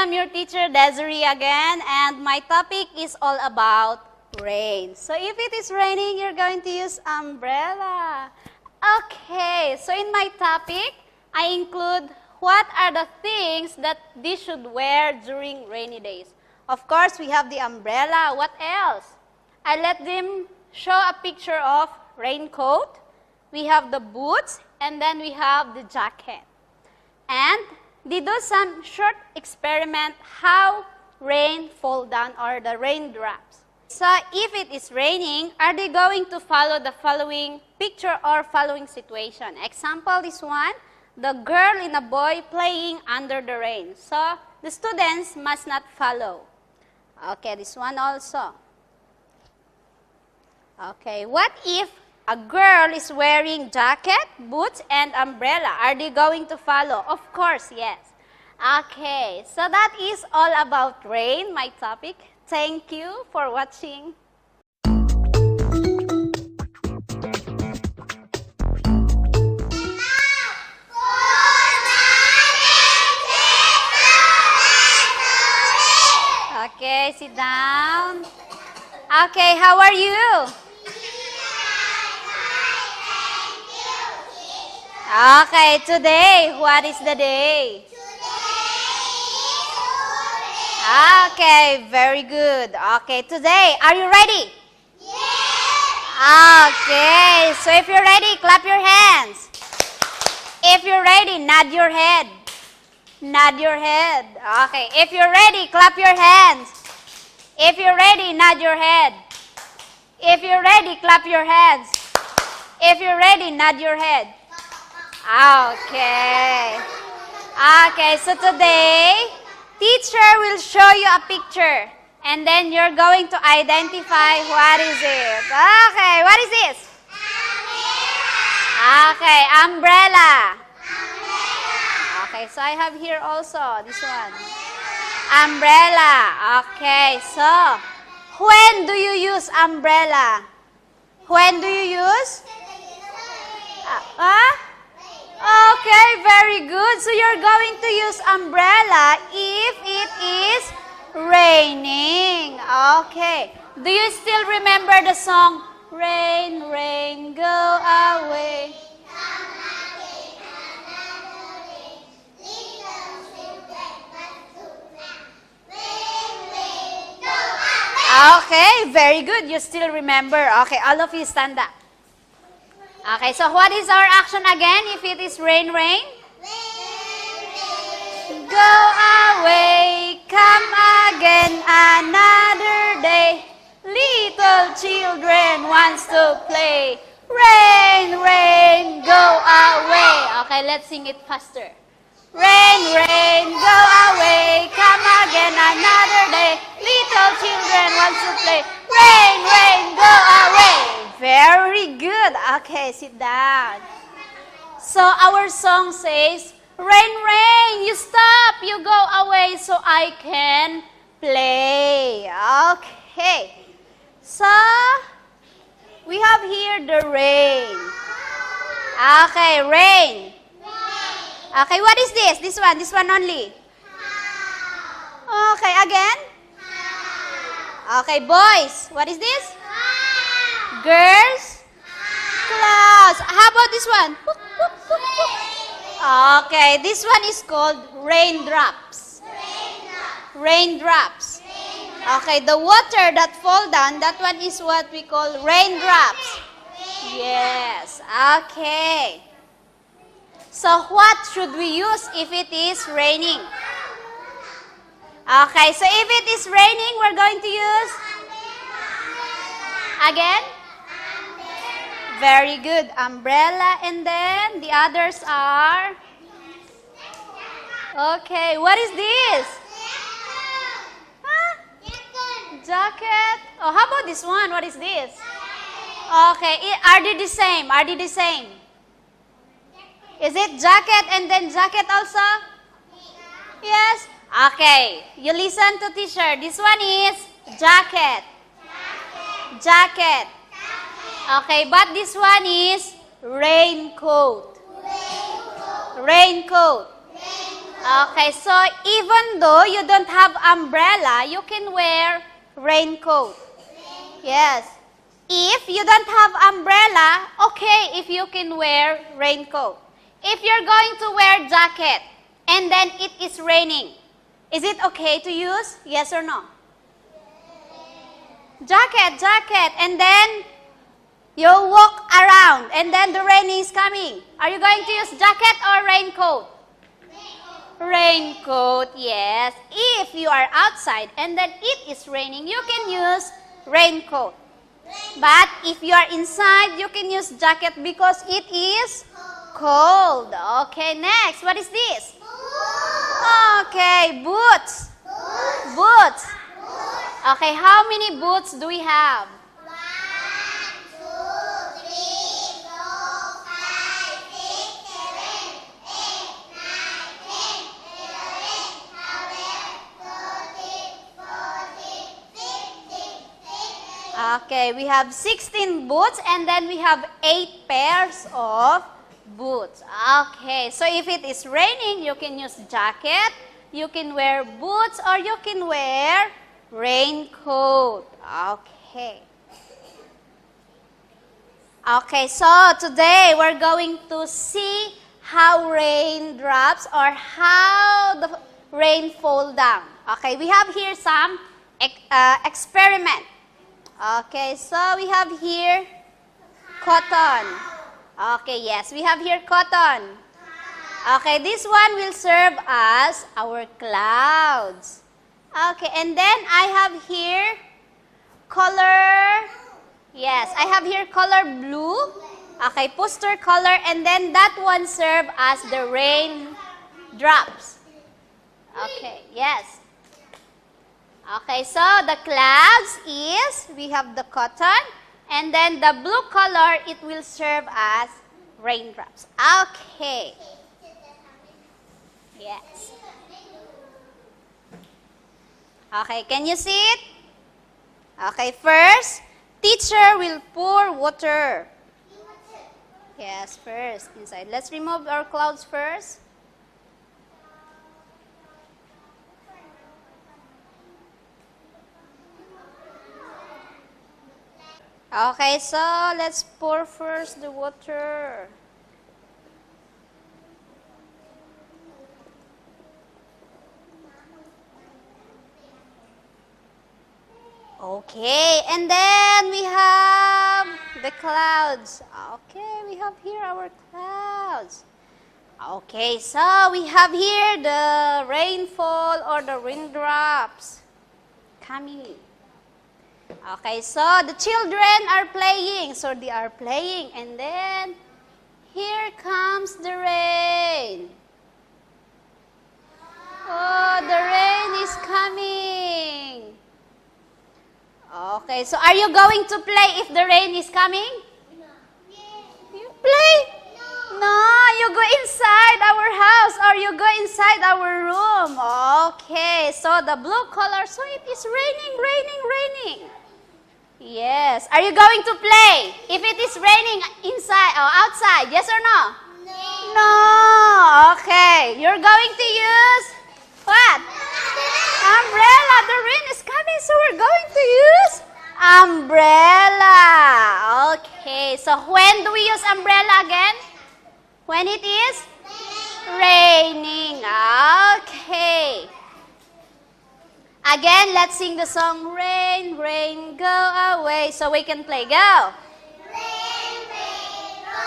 am your teacher Desiree again, and my topic is all about rain. So if it is raining, you're going to use umbrella. Okay, so in my topic, I include what are the things that they should wear during rainy days. Of course, we have the umbrella. What else? I let them show a picture of raincoat. We have the boots, and then we have the jacket. And they do some short experiment how rain fall down or the raindrops. So if it is raining, are they going to follow the following picture or following situation? Example, this one, the girl and a boy playing under the rain. So the students must not follow. Okay, this one also. Okay, what if a girl is wearing jacket, boots, and umbrella? Are they going to follow? Of course, yes. Okay, so that is all about rain, my topic. Thank you for watching. Okay, sit down. Okay, how are you? Okay, today, what is the day? Okay, very good. Okay, today, are you ready? Yes! Okay, so if you're ready, clap your hands. If you're ready, nod your head. Nod your head. Okay, if you're ready, clap your hands. If you're ready, nod your head. If you're ready, clap your hands. If you're ready, nod your head. Okay. Okay, so today, teacher will show you a picture, and then you're going to identify what is it. Okay, what is this? Umbrella. Okay, umbrella. Umbrella. Okay, so I have here also this one. Umbrella. Okay, so when do you use umbrella? When do you use? Okay, very good. So you're going to use umbrella if it is raining. Okay. Do you still remember the song, Rain, Rain, Go Away? Okay, very good. You still remember. Okay, all of you stand up. Okay, so what is our action again if it is rain, rain? Rain, rain. Go away, come again another day. Little children wants to play. Rain, rain, go away. Okay, let's sing it faster. Rain, rain, go away, come again another day. Little children wants to play. Rain, rain, go away. Very good. Okay, sit down. So our song says, rain, rain, you stop, you go away so I can play. Okay. So, we have here the rain. Okay, rain. Okay, what is this? This one only. Okay, again. Okay, boys, what is this? Girls? Clouds. How about this one? Okay, this one is called raindrops. Raindrops. Okay, the water that fall down, that one is what we call raindrops. Yes, okay. So what should we use if it is raining? Okay, so if it is raining, we're going to use? Again? Very good. Umbrella, and then the others are? Okay, what is this? Huh? Jacket. Oh, how about this one? What is this? Okay, are they the same? Are they the same? Is it jacket and then jacket also? Yes? Okay, you listen to teacher. This one is jacket. Jacket. Okay, but this one is raincoat. Raincoat. Okay, so even though you don't have umbrella, you can wear raincoat. Yes. If you don't have umbrella, okay, if you can wear raincoat. If you're going to wear jacket and then it is raining, is it okay to use? Yes or no? Jacket, and then you walk around and then the rain is coming. Are you going to use jacket or raincoat? Raincoat, yes. If you are outside and then it is raining, you can use raincoat. But if you are inside, you can use jacket because it is cold. Okay, next. What is this? Okay, boots. Boots. Okay, how many boots do we have? 1, 2, 3, 4, 5, 6, 7, 8, 9, 10, 11, 12, 13, 14, 15, 16. Okay, we have 16 boots and then we have 8 pairs of boots. Okay, so if it is raining, you can use jacket, you can wear boots, or you can wear raincoat. Okay. Okay, so today we're going to see how raindrops or how the rain fall down. Okay, we have here some experiment. Okay, so we have here cotton. Okay, yes, we have here cotton. Okay, this one will serve as our clouds. Okay, and then I have here color, yes, I have here color blue. Okay, poster color, and then that one serve as the rain drops. Okay, yes. Okay, so the clouds is, we have the cotton, and then the blue color, it will serve as raindrops. Okay. Yes. Okay, can you see it? Okay, first, teacher will pour water. Yes, first, inside. Let's remove our clouds first. Okay, so let's pour first the water. Okay, and then we have the clouds. Okay, we have here our clouds. Okay, so we have here the rainfall or the raindrops coming. Okay, so the children are playing. So they are playing, and then here comes the rain. Oh, the rain is coming. Okay, so are you going to play if the rain is coming? You play? No, you go inside our house or you go inside our room. Okay, so the blue color, so it is raining, raining, raining. Yes. Are you going to play if it is raining inside or outside? Yes or no? No. Okay. You're going to use what? Umbrella. The rain is coming, so we're going to use umbrella. Okay. So when do we use umbrella again? When it is raining. Okay. Again, let's sing the song, Rain, Rain, Go Away, so we can play. Go. Rain, rain, go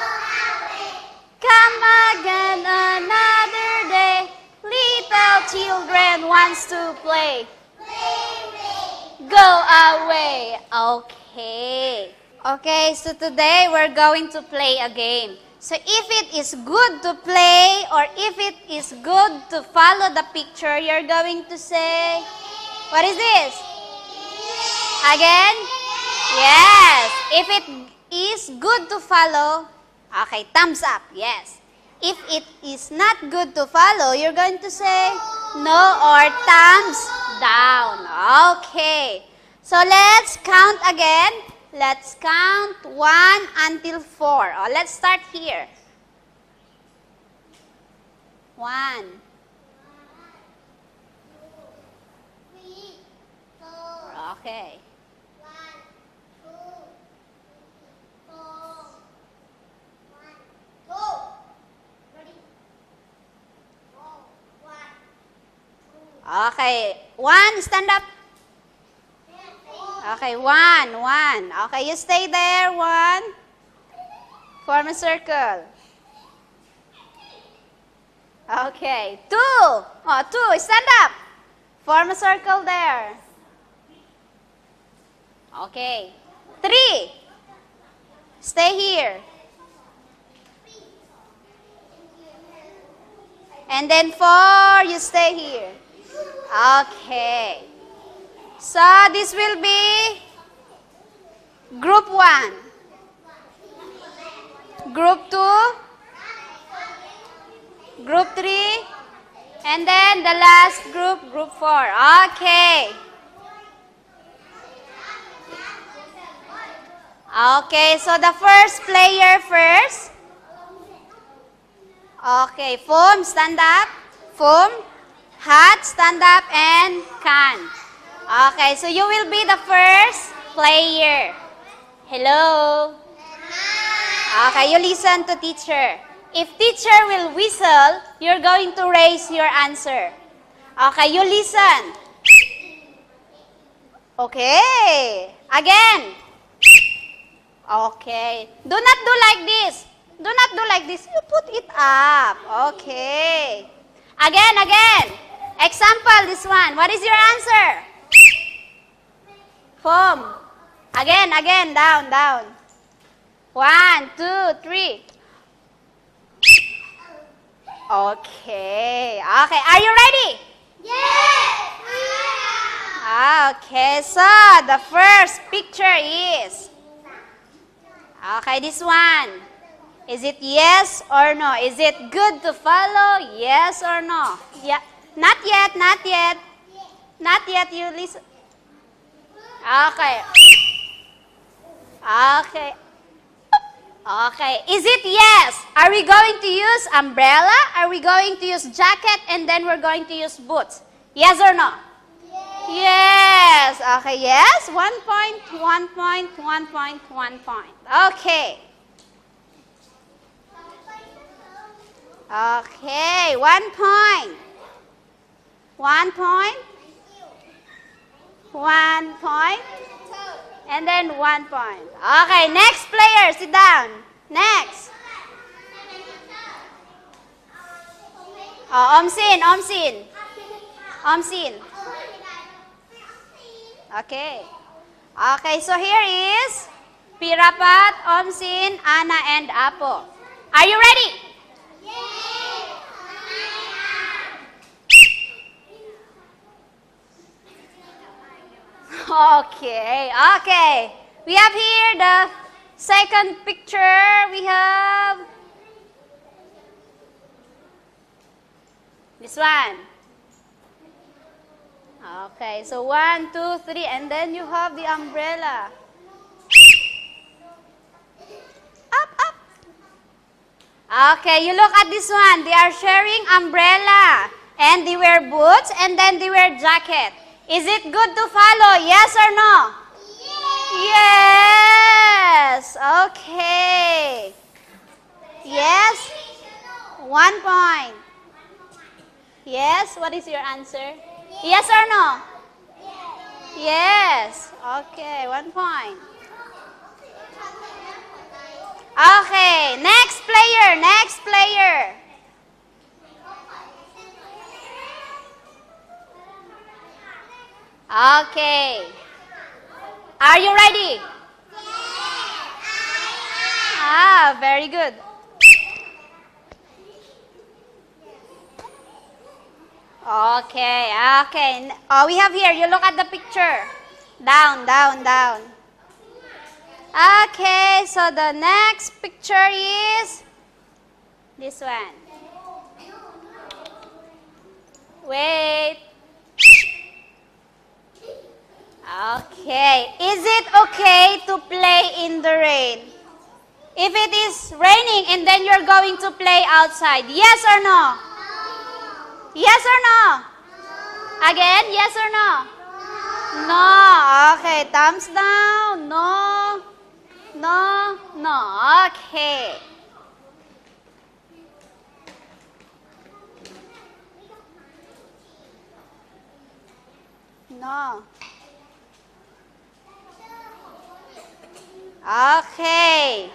away. Come again another day. Little children wants to play. Rain, rain. Go away. Okay. Okay, so today we're going to play a game. So if it is good to play or if it is good to follow the picture, you're going to say, what is this? Again? Yes. If it is good to follow, okay, thumbs up, yes. If it is not good to follow, you're going to say no or thumbs down. Okay. So let's count again. Let's count 1 until 4. Oh, let's start here. 1, Okay. 1, 2, 3, 4. 1, 2, 1, 2. Okay. One, stand up. Okay, one. Okay, you stay there. One. Form a circle. Okay. Two. Oh, two. Stand up. Form a circle there. Okay. Three. Stay here. And then four, you stay here. Okay. So this will be group 1. Group 2. Group 3. And then the last group, group 4. Okay. Okay, so the first player first. Okay, Foam, stand up. Foam, Hat, stand up, and Can. Okay, so you will be the first player. Hello. Okay, you listen to teacher. If teacher will whistle, you're going to raise your answer. Okay, you listen. Okay, again. Okay, do not do like this. Do not do like this. You put it up. Okay. Again. Example, this one. What is your answer? Foam. Again. Down. 1, 2, 3. Okay. Are you ready? Yes! Okay, so the first picture is... Okay, this one. Is it yes or no? Is it good to follow? Yes or no? Yeah. Not yet. Not yet, you listen. Okay. Is it yes? Are we going to use umbrella? Are we going to use jacket and then we're going to use boots? Yes or no? Yes. Okay, yes. 1 point. Okay. Okay, 1 point. 1 point. 1 point. And then 1 point. Okay, next player, sit down. Next. Oh, Omsin. Okay. Okay, so here is Pirapat, Omsin, Anna, and Apo. Are you ready? Okay. We have here the second picture. We have this one. Okay, so 1, 2, 3, and then you have the umbrella. Up. Okay, you look at this one. They are sharing umbrella, and they wear boots, and then they wear jacket. Is it good to follow? Yes or no? Yes. Okay. Yes. 1 point. Yes. What is your answer? Yes or no? Yes. Okay. 1 point. Okay. Next player. Okay. Are you ready? Very good. Okay. We have here, you look at the picture. Down. Okay, so the next picture is this one. Wait. Okay, is it okay to play in the rain? If it is raining and then you're going to play outside, yes or no? Yes or no? Again, yes or no? No. Okay, thumbs down. No. No. No. Okay. No. Okay.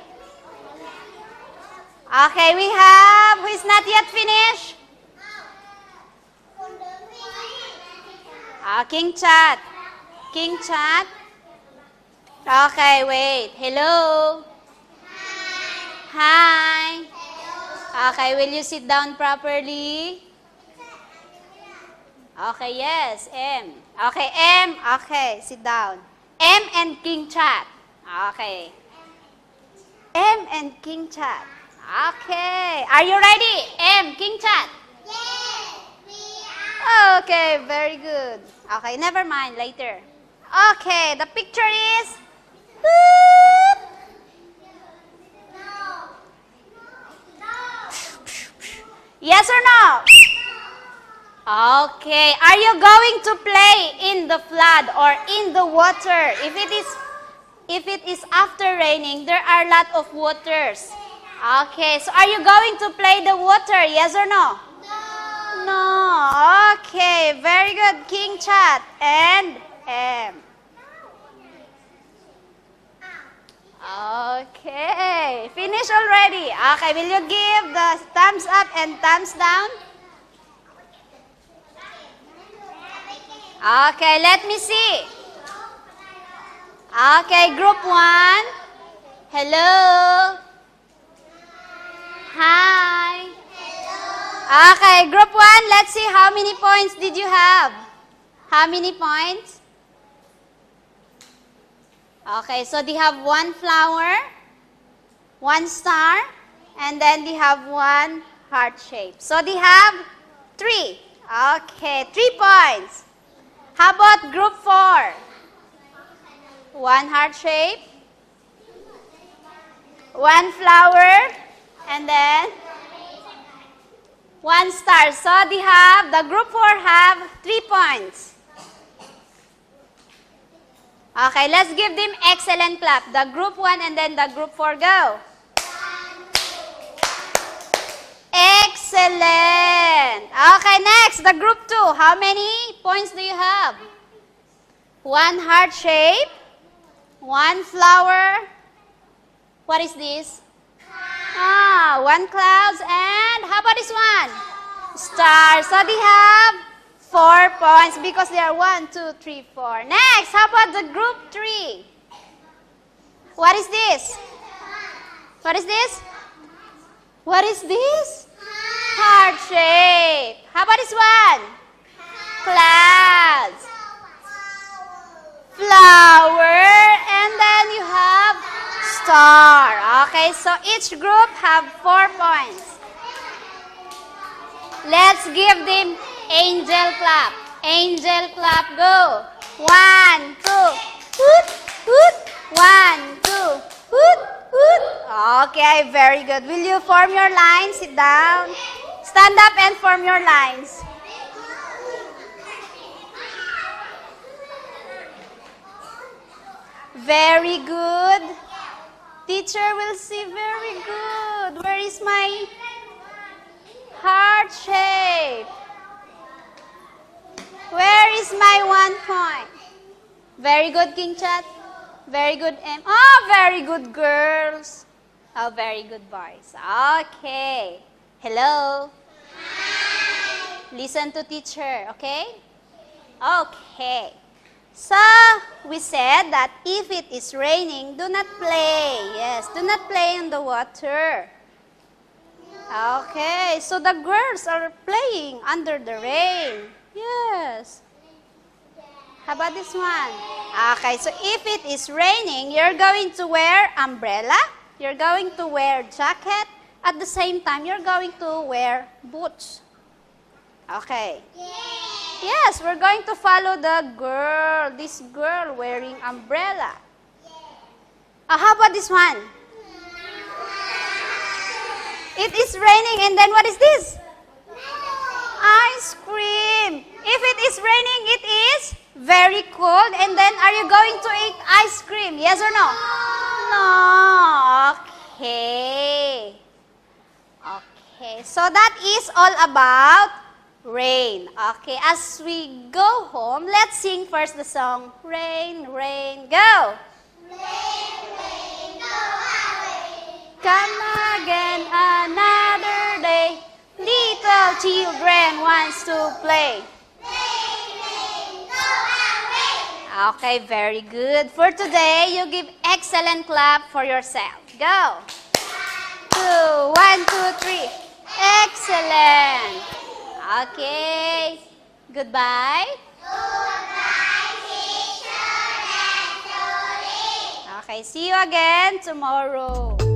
Okay, we have, who is not yet finished? King Chat. King Chat. Okay, wait. Hello. Hi. Okay, will you sit down properly? Okay, yes, M. Okay, M. Okay, sit down. M and King Chat. Okay. M and King Chat. Okay. Are you ready? M, King Chat. Yes, we are. Okay, very good. Okay, never mind, later. Okay, the picture is... No. No. Yes or no? Okay, are you going to play in the flood or in the water? If it is after raining, there are a lot of waters. Okay, so are you going to play the water? Yes or no? No. No. Okay, very good. King Chat and M. Okay, finish already. Okay, will you give the thumbs up and thumbs down? Okay, let me see. Okay, group 1. Hello. Hi. Okay, group 1, let's see how many points did you have? How many points? Okay, so they have 1 flower, 1 star, and then they have 1 heart shape. So they have 3. Okay, 3 points. How about group 4? 1 heart shape, 1 flower, and then 1 star. So they have, the group 4 have 3 points. Okay, let's give them excellent clap. The group 1 and then the group 4, go. Excellent. Okay, next, the group 2. How many points do you have? 1 heart shape, 1 flower. What is this? 1 clouds, and how about this one? Star. So they have 4 points because they are 1, 2, 3, 4. Next, how about the group 3? What is this? What is this? What is this? Heart shape. How about this one? Clouds. Flower. And then you have star. Okay, so each group have 4 points. Let's give them angel clap. Angel clap, go. 1, 2. Hoot, hoot. 1, 2. Hoot, hoot. Okay, very good. Will you form your lines? Sit down. Stand up and form your lines. Very good. Teacher will see very good. Where is my heart shape? Where is my 1 point? Very good, King Chat. Very good, M. Oh, very good, girls. Oh, very good, boys. Okay. Hello. Hi. Listen to teacher, okay? Okay. So, we said that if it is raining, do not play. Yes, do not play in the water. Okay, so the girls are playing under the rain. Yes. How about this one? Okay, so if it is raining, you're going to wear umbrella, you're going to wear jacket, at the same time, you're going to wear boots. Okay. Yes, we're going to follow the girl, this girl wearing umbrella. How about this one? It is raining and then what is this? Ice cream. If it is raining, it is Very cold. And then, are you going to eat ice cream? Yes or no? No. Okay. Okay. So, that is all about rain. Okay. As we go home, let's sing first the song. Rain, rain, go. Rain, rain, go away. Come again another day. Little children wants to play. Rain, rain, go away. Okay, very good. For today, you give excellent clap for yourself. Go. 2, 1, 2, 3. Excellent. Okay. Goodbye. Goodbye, teacher and Julie. Okay, see you again tomorrow.